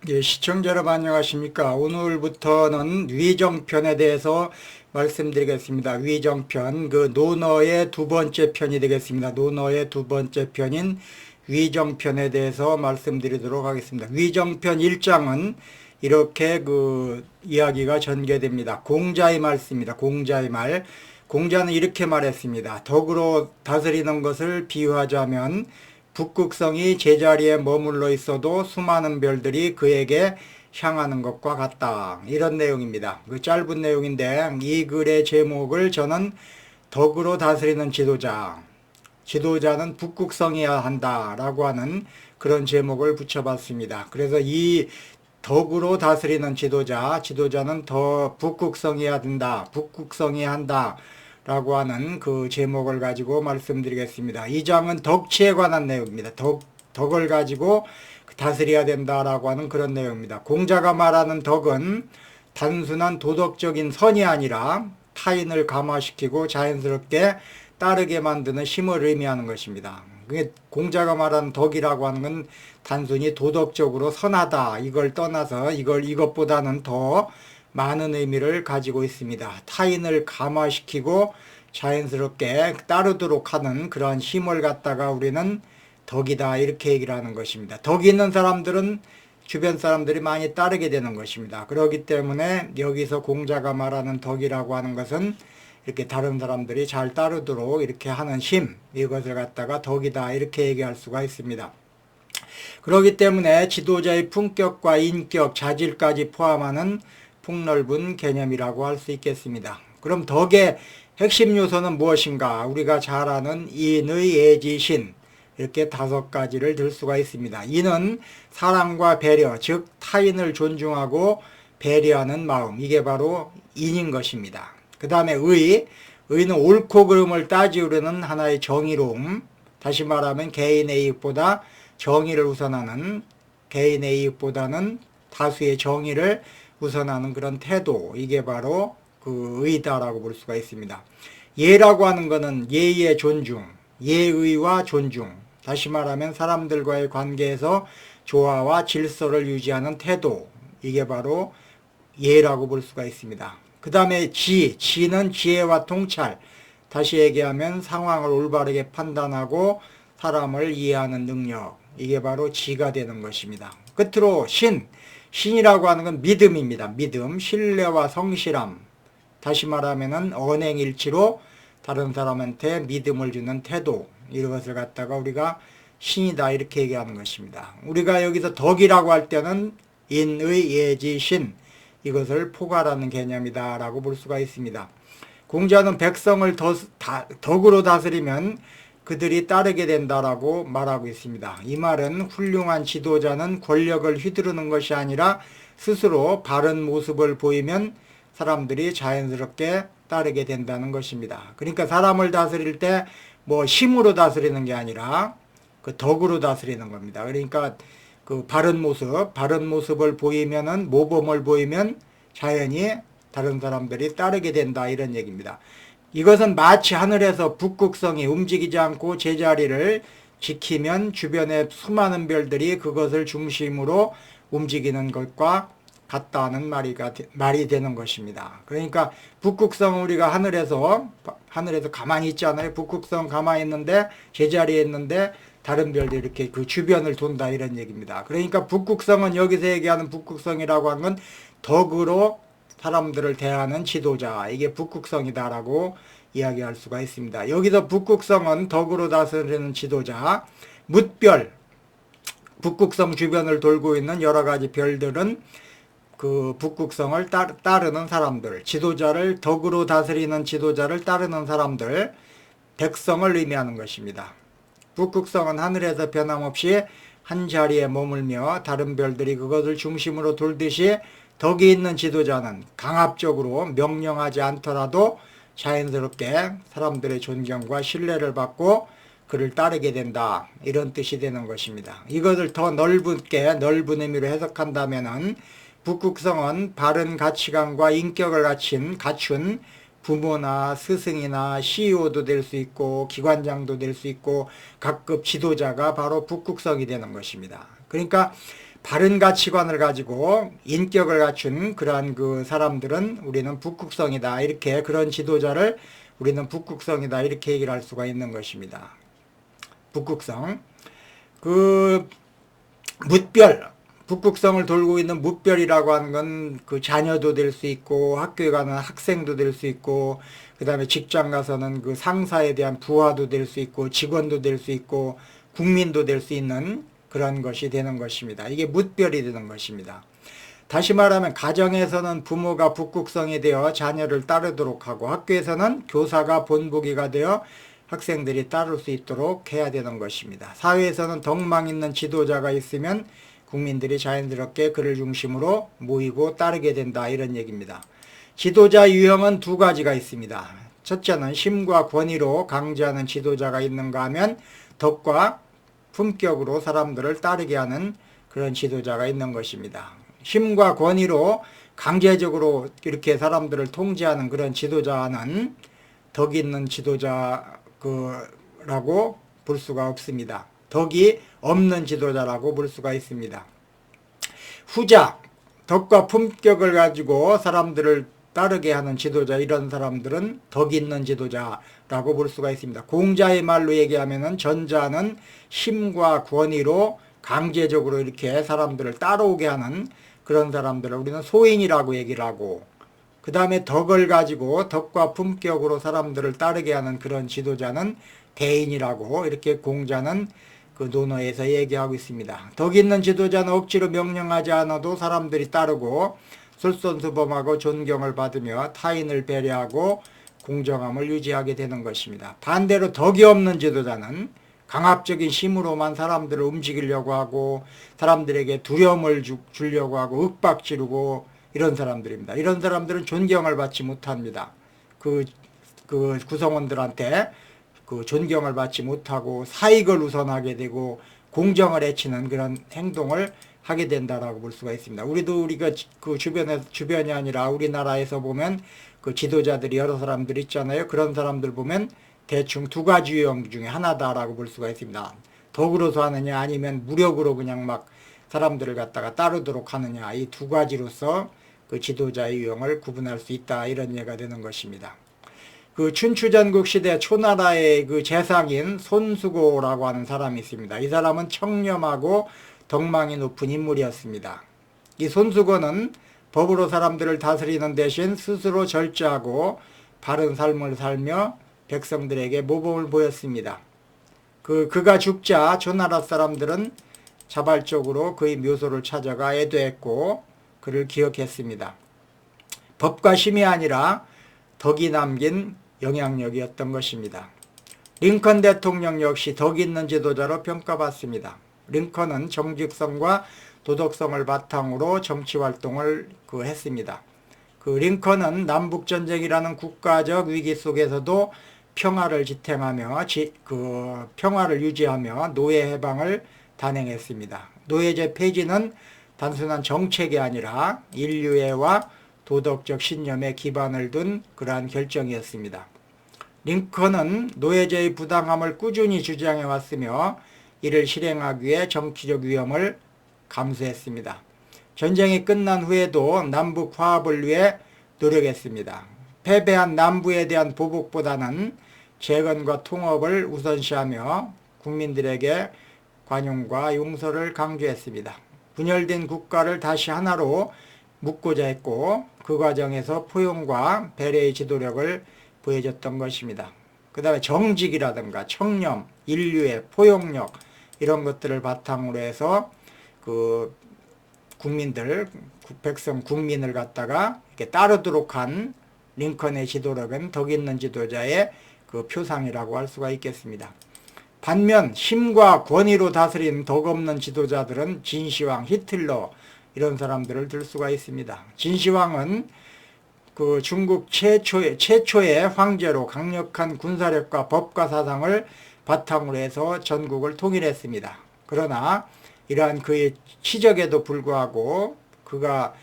예, 시청자 여러분 안녕하십니까. 오늘부터는 위정편에 대해서 말씀드리겠습니다. 위정편, 그 논어의 두 번째 편이 되겠습니다. 논어의 두 번째 편인 위정편에 대해서 말씀드리도록 하겠습니다. 위정편 1장은 이렇게 그 이야기가 전개됩니다. 공자의 말씀입니다. 공자의 말. 공자는 이렇게 말했습니다. 덕으로 다스리는 것을 비유하자면 북극성이 제자리에 머물러 있어도 수많은 별들이 그에게 향하는 것과 같다. 이런 내용입니다. 그 짧은 내용인데 이 글의 제목을 저는 덕으로 다스리는 지도자, 지도자는 북극성이어야 한다라고 하는 그런 제목을 붙여봤습니다. 그래서 이 덕으로 다스리는 지도자, 지도자는 더 북극성이어야 된다, 북극성이어야 한다 라고 하는 그 제목을 가지고 말씀드리겠습니다. 이 장은 덕치에 관한 내용입니다. 덕을 가지고 다스려야 된다라고 하는 그런 내용입니다. 공자가 말하는 덕은 단순한 도덕적인 선이 아니라 타인을 감화시키고 자연스럽게 따르게 만드는 힘을 의미하는 것입니다. 공자가 말하는 덕이라고 하는 건 단순히 도덕적으로 선하다 이걸 떠나서 이것보다는 더 많은 의미를 가지고 있습니다. 타인을 감화시키고 자연스럽게 따르도록 하는 그러한 힘을 갖다가 우리는 덕이다 이렇게 얘기를 하는 것입니다. 덕이 있는 사람들은 주변 사람들이 많이 따르게 되는 것입니다. 그렇기 때문에 여기서 공자가 말하는 덕이라고 하는 것은 이렇게 다른 사람들이 잘 따르도록 이렇게 하는 힘, 이것을 갖다가 덕이다 이렇게 얘기할 수가 있습니다. 그렇기 때문에 지도자의 품격과 인격, 자질까지 포함하는 폭넓은 개념이라고 할 수 있겠습니다. 그럼 덕의 핵심 요소는 무엇인가? 우리가 잘 아는 인의, 예지신 이렇게 5가지를 들 수가 있습니다. 인은 사랑과 배려, 즉 타인을 존중하고 배려하는 마음, 이게 바로 인인 것입니다. 그 다음에 의는 옳고 그름을 따지우려는 하나의 정의로움, 다시 말하면 개인의 이익보다 정의를 우선하는, 개인의 이익보다는 다수의 정의를 우선하는 그런 태도, 이게 바로 그 의다라고 볼 수가 있습니다. 예라고 하는 것은 예의의 존중, 예의와 존중, 다시 말하면 사람들과의 관계에서 조화와 질서를 유지하는 태도, 이게 바로 예라고 볼 수가 있습니다. 그 다음에 지는 지혜와 통찰, 다시 얘기하면 상황을 올바르게 판단하고 사람을 이해하는 능력, 이게 바로 지가 되는 것입니다. 끝으로 신이라고 하는 건 믿음입니다. 믿음, 신뢰와 성실함, 다시 말하면 언행일치로 다른 사람한테 믿음을 주는 태도, 이것을 갖다가 우리가 신이다 이렇게 얘기하는 것입니다. 우리가 여기서 덕이라고 할 때는 인의, 예지, 신, 이것을 포괄하는 개념이다 라고 볼 수가 있습니다. 공자는 백성을 덕으로 다스리면 그들이 따르게 된다라고 말하고 있습니다. 이 말은 훌륭한 지도자는 권력을 휘두르는 것이 아니라 스스로 바른 모습을 보이면 사람들이 자연스럽게 따르게 된다는 것입니다. 그러니까 사람을 다스릴 때 뭐 힘으로 다스리는 게 아니라 그 덕으로 다스리는 겁니다. 그러니까 그 바른 모습을 보이면은, 모범을 보이면 자연히 다른 사람들이 따르게 된다 이런 얘기입니다. 이것은 마치 하늘에서 북극성이 움직이지 않고 제자리를 지키면 주변의 수많은 별들이 그것을 중심으로 움직이는 것과 같다는 말이 되는 것입니다. 그러니까 북극성 우리가 하늘에서 가만히 있잖아요. 북극성 가만히 있는데 제자리에 있는데 다른 별들이 이렇게 그 주변을 돈다 이런 얘기입니다. 그러니까 북극성은 여기서 얘기하는 북극성이라고 하는 건 덕으로 사람들을 대하는 지도자, 이게 북극성이다라고 이야기할 수가 있습니다. 여기서 북극성은 덕으로 다스리는 지도자, 뭇별, 북극성 주변을 돌고 있는 여러 가지 별들은 그 북극성을 따르는 사람들, 지도자를 덕으로 다스리는 지도자를 따르는 사람들, 백성을 의미하는 것입니다. 북극성은 하늘에서 변함없이 한 자리에 머물며 다른 별들이 그것을 중심으로 돌듯이 덕이 있는 지도자는 강압적으로 명령하지 않더라도 자연스럽게 사람들의 존경과 신뢰를 받고 그를 따르게 된다. 이런 뜻이 되는 것입니다. 이것을 더 넓은 의미로 해석한다면은 북극성은 바른 가치관과 인격을 갖춘 부모나 스승이나 CEO도 될 수 있고 기관장도 될 수 있고 각급 지도자가 바로 북극성이 되는 것입니다. 그러니까 바른 가치관을 가지고 인격을 갖춘 그러한 그 사람들은 우리는 북극성이다. 이렇게 그런 지도자를 우리는 북극성이다. 이렇게 얘기를 할 수가 있는 것입니다. 북극성. 그 뭇별. 북극성을 돌고 있는 뭇별이라고 하는 건 그 자녀도 될 수 있고 학교에 가는 학생도 될 수 있고 그 다음에 직장 가서는 그 상사에 대한 부하도 될 수 있고 직원도 될 수 있고 국민도 될 수 있는 그런 것이 되는 것입니다. 이게 뭇별이 되는 것입니다. 다시 말하면 가정에서는 부모가 북극성이 되어 자녀를 따르도록 하고 학교에서는 교사가 본보기가 되어 학생들이 따를 수 있도록 해야 되는 것입니다. 사회에서는 덕망 있는 지도자가 있으면 국민들이 자연스럽게 그를 중심으로 모이고 따르게 된다 이런 얘기입니다. 지도자 유형은 두 가지가 있습니다. 첫째는 힘과 권위로 강제하는 지도자가 있는가 하면 덕과 품격으로 사람들을 따르게 하는 그런 지도자가 있는 것입니다. 힘과 권위로 강제적으로 이렇게 사람들을 통제하는 그런 지도자는 덕이 있는 지도자라고 볼 수가 없습니다. 덕이 없는 지도자라고 볼 수가 있습니다. 후자, 덕과 품격을 가지고 사람들을 따르게 하는 지도자, 이런 사람들은 덕 있는 지도자라고 볼 수가 있습니다. 공자의 말로 얘기하면은 전자는 힘과 권위로 강제적으로 이렇게 사람들을 따라오게 하는 그런 사람들을 우리는 소인이라고 얘기를 하고, 그 다음에 덕을 가지고 덕과 품격으로 사람들을 따르게 하는 그런 지도자는 대인이라고 이렇게 공자는 그 논어에서 얘기하고 있습니다. 덕 있는 지도자는 억지로 명령하지 않아도 사람들이 따르고 솔선수범하고 존경을 받으며 타인을 배려하고 공정함을 유지하게 되는 것입니다. 반대로 덕이 없는 지도자는 강압적인 힘으로만 사람들을 움직이려고 하고 사람들에게 두려움을 주려고 하고 윽박지르고 이런 사람들입니다. 이런 사람들은 존경을 받지 못합니다. 그 구성원들한테 그 존경을 받지 못하고 사익을 우선하게 되고 공정을 해치는 그런 행동을 하게 된다라고 볼 수가 있습니다. 우리가 그 주변이 아니라 우리나라에서 보면 그 지도자들이 여러 사람들 있잖아요. 그런 사람들 보면 대충 두 가지 유형 중에 하나다라고 볼 수가 있습니다. 덕으로서 하느냐 아니면 무력으로 그냥 막 사람들을 갖다가 따르도록 하느냐, 이 두 가지로서 그 지도자의 유형을 구분할 수 있다 이런 예가 되는 것입니다. 그 춘추전국 시대 초나라의 그 재상인 손수고라고 하는 사람이 있습니다. 이 사람은 청렴하고 덕망이 높은 인물이었습니다. 이 손수고는 법으로 사람들을 다스리는 대신 스스로 절제하고 바른 삶을 살며 백성들에게 모범을 보였습니다. 그가 죽자 초나라 사람들은 자발적으로 그의 묘소를 찾아가 애도했고 그를 기억했습니다. 법과 힘이 아니라 덕이 남긴 영향력이었던 것입니다. 링컨 대통령 역시 덕 있는 지도자로 평가받습니다. 링컨은 정직성과 도덕성을 바탕으로 정치활동을 했습니다. 링컨은 남북전쟁이라는 국가적 위기 속에서도 평화를 지탱하며 평화를 유지하며 노예 해방을 단행했습니다. 노예제 폐지는 단순한 정책이 아니라 인류애와 도덕적 신념에 기반을 둔 그러한 결정이었습니다. 링컨은 노예제의 부당함을 꾸준히 주장해 왔으며 이를 실행하기 위해 정치적 위험을 감수했습니다. 전쟁이 끝난 후에도 남북 화합을 위해 노력했습니다. 패배한 남부에 대한 보복보다는 재건과 통합을 우선시하며 국민들에게 관용과 용서를 강조했습니다. 분열된 국가를 다시 하나로 묶고자 했고 그 과정에서 포용과 배려의 지도력을 보여줬던 것입니다. 그 다음에 정직이라든가 청렴, 인류의 포용력 이런 것들을 바탕으로 해서 그 국민을 갖다가 이렇게 따르도록 한 링컨의 지도력은 덕 있는 지도자의 그 표상이라고 할 수가 있겠습니다. 반면 힘과 권위로 다스린 덕 없는 지도자들은 진시황, 히틀러 이런 사람들을 들 수가 있습니다. 진시황은 그 중국 최초의 황제로 강력한 군사력과 법과 사상을 바탕으로 해서 전국을 통일했습니다. 그러나 이러한 그의 치적에도 불구하고 그가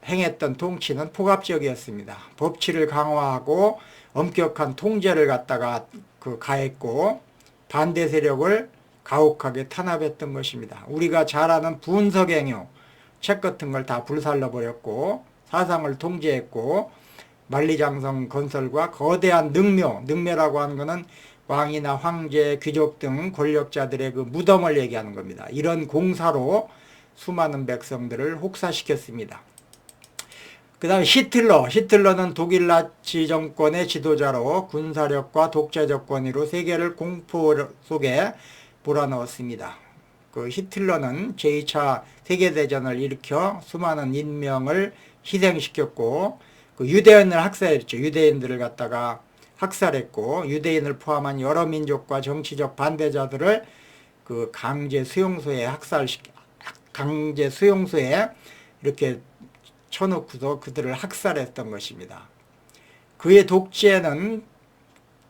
행했던 통치는 폭압적이었습니다. 법치를 강화하고 엄격한 통제를 갖다가 가했고 반대 세력을 가혹하게 탄압했던 것입니다. 우리가 잘 아는 분석행위, 책 같은 걸 다 불살라버렸고 사상을 통제했고 만리장성 건설과 거대한 능묘라고 하는 것은 왕이나 황제, 귀족 등 권력자들의 그 무덤을 얘기하는 겁니다. 이런 공사로 수많은 백성들을 혹사시켰습니다. 그 다음에 히틀러는 독일 나치 정권의 지도자로 군사력과 독재적 권위로 세계를 공포 속에 몰아넣었습니다. 그 히틀러는 제2차 세계대전을 일으켜 수많은 인명을 희생시켰고 그 유대인을 학살했죠. 유대인들을 갖다가 학살했고 유대인을 포함한 여러 민족과 정치적 반대자들을 그 강제 수용소에 이렇게 쳐놓고서 그들을 학살했던 것입니다. 그의 독재는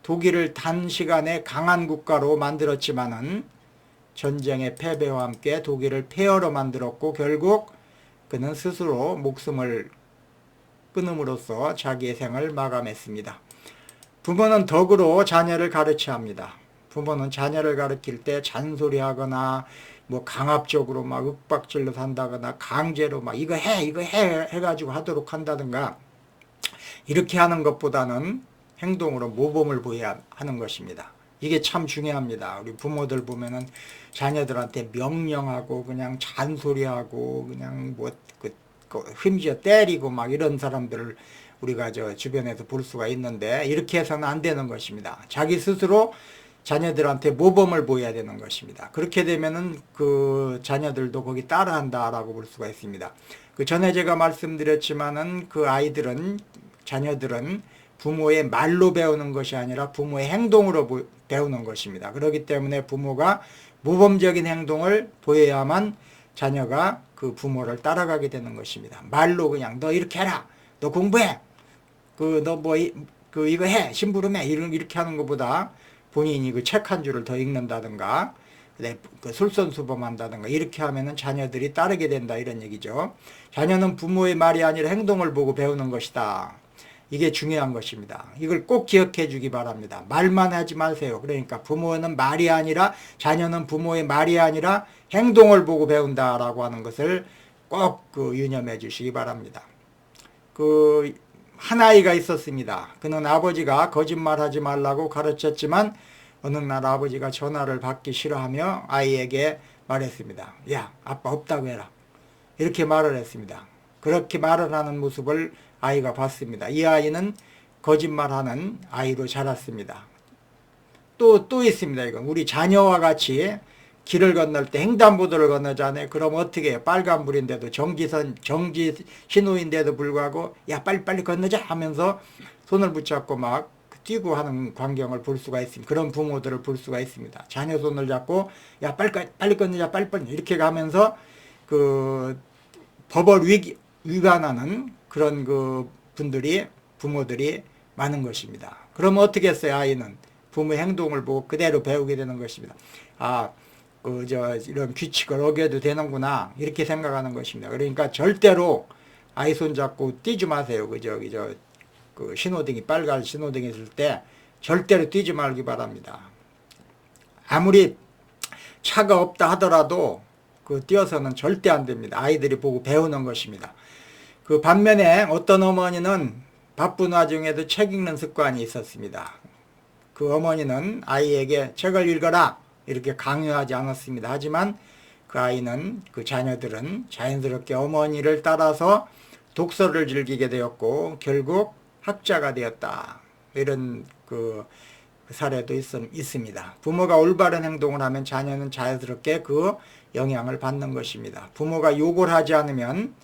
독일을 단시간에 강한 국가로 만들었지만은 전쟁의 패배와 함께 독일을 폐허로 만들었고 결국 그는 스스로 목숨을 끊음으로써 자기의 생을 마감했습니다. 부모는 덕으로 자녀를 가르쳐야 합니다. 부모는 자녀를 가르칠 때 잔소리하거나 뭐 강압적으로 막 윽박질러 산다거나 강제로 막 이거 해 해가지고 하도록 한다든가 이렇게 하는 것보다는 행동으로 모범을 보여야 하는 것입니다. 이게 참 중요합니다. 우리 부모들 보면은 자녀들한테 명령하고 그냥 잔소리하고 그냥 뭐 심지어 때리고 막 이런 사람들을 우리가 저 주변에서 볼 수가 있는데 이렇게 해서는 안 되는 것입니다. 자기 스스로 자녀들한테 모범을 보여야 되는 것입니다. 그렇게 되면은 그 자녀들도 거기 따라한다라고 볼 수가 있습니다. 그 전에 제가 말씀드렸지만은 그 자녀들은 부모의 말로 배우는 것이 아니라 부모의 행동으로 배우는 것입니다. 그렇기 때문에 부모가 모범적인 행동을 보여야만 자녀가 그 부모를 따라가게 되는 것입니다. 말로 그냥 너 이렇게 해라, 너 공부해, 이거 해, 심부름해 이렇게 하는 것보다 본인이 그 책 한 줄을 더 읽는다든가 그 솔선수범한다든가 이렇게 하면은 자녀들이 따르게 된다 이런 얘기죠. 자녀는 부모의 말이 아니라 행동을 보고 배우는 것이다. 이게 중요한 것입니다. 이걸 꼭 기억해 주기 바랍니다. 말만 하지 마세요. 그러니까 부모는 말이 아니라 자녀는 부모의 말이 아니라 행동을 보고 배운다라고 하는 것을 꼭 유념해 주시기 바랍니다. 한 아이가 있었습니다. 그는 아버지가 거짓말하지 말라고 가르쳤지만 어느 날 아버지가 전화를 받기 싫어하며 아이에게 말했습니다. 야, 아빠 없다고 해라. 이렇게 말을 했습니다. 그렇게 말을 하는 모습을 아이가 봤습니다. 이 아이는 거짓말하는 아이로 자랐습니다. 또 있습니다. 이건 우리 자녀와 같이 길을 건널 때 횡단보도를 건너잖아요. 그럼 어떻게 해요? 빨간불인데도 정지 신호인데도 불구하고 야 빨리 건너자 하면서 손을 붙잡고 막 뛰고 하는 광경을 볼 수가 있습니다. 그런 부모들을 볼 수가 있습니다. 자녀 손을 잡고 야 빨리 건너자 빨리 이렇게 가면서 그 법을 위반하는 그런 부모들이 많은 것입니다. 그럼 어떻게 했어요? 아이는 부모의 행동을 보고 그대로 배우게 되는 것입니다. 이런 규칙을 어겨도 되는구나 이렇게 생각하는 것입니다. 그러니까 절대로 아이 손 잡고 뛰지 마세요. 그 신호등이 빨간 신호등이 있을 때 절대로 뛰지 말기 바랍니다. 아무리 차가 없다 하더라도 뛰어서는 절대 안 됩니다. 아이들이 보고 배우는 것입니다. 그 반면에 어떤 어머니는 바쁜 와중에도 책 읽는 습관이 있었습니다. 그 어머니는 아이에게 책을 읽어라 이렇게 강요하지 않았습니다. 하지만 그 자녀들은 자연스럽게 어머니를 따라서 독서를 즐기게 되었고 결국 학자가 되었다. 이런 사례도 있습니다. 부모가 올바른 행동을 하면 자녀는 자연스럽게 그 영향을 받는 것입니다. 부모가 욕을 하지 않으면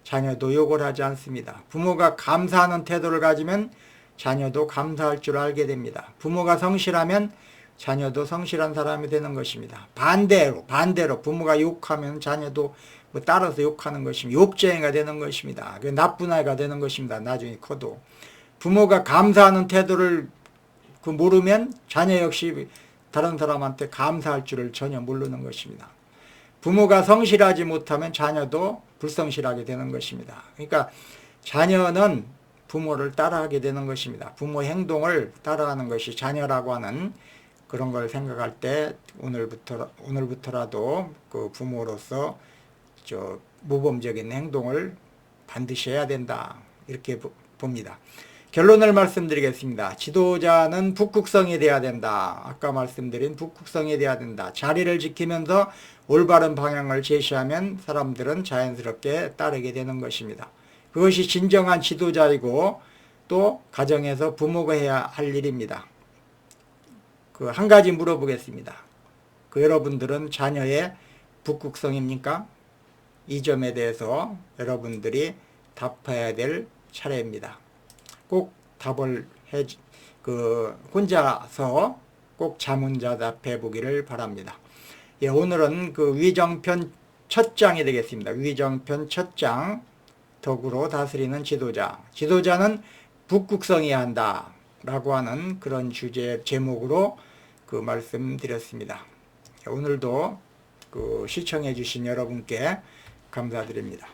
자녀도 욕을 하지 않습니다. 부모가 감사하는 태도를 가지면 자녀도 감사할 줄 알게 됩니다. 부모가 성실하면 자녀도 성실한 사람이 되는 것입니다. 반대로 부모가 욕하면 자녀도 따라서 욕하는 것입니다. 욕쟁이가 되는 것입니다. 나쁜 아이가 되는 것입니다. 나중에 커도. 부모가 감사하는 태도를 모르면 자녀 역시 다른 사람한테 감사할 줄을 전혀 모르는 것입니다. 부모가 성실하지 못하면 자녀도 불성실하게 되는 것입니다. 그러니까 자녀는 부모를 따라하게 되는 것입니다. 부모의 행동을 따라하는 것이 자녀라고 하는 그런 걸 생각할 때 오늘부터라도 그 부모로서 모범적인 행동을 반드시 해야 된다. 이렇게 봅니다. 결론을 말씀드리겠습니다. 지도자는 북극성이 돼야 된다. 아까 말씀드린 북극성이 돼야 된다. 자리를 지키면서 올바른 방향을 제시하면 사람들은 자연스럽게 따르게 되는 것입니다. 그것이 진정한 지도자이고 또 가정에서 부모가 해야 할 일입니다. 그 한 가지 물어보겠습니다. 여러분들은 자녀의 북극성입니까? 이 점에 대해서 여러분들이 답해야 될 차례입니다. 꼭 답을 혼자서 꼭 자문자답해 보기를 바랍니다. 예, 오늘은 위정편 첫 장이 되겠습니다. 위정편 첫 장, 덕으로 다스리는 지도자. 지도자는 북극성이어야 한다. 라고 하는 그런 제목으로 말씀드렸습니다. 오늘도 시청해 주신 여러분께 감사드립니다.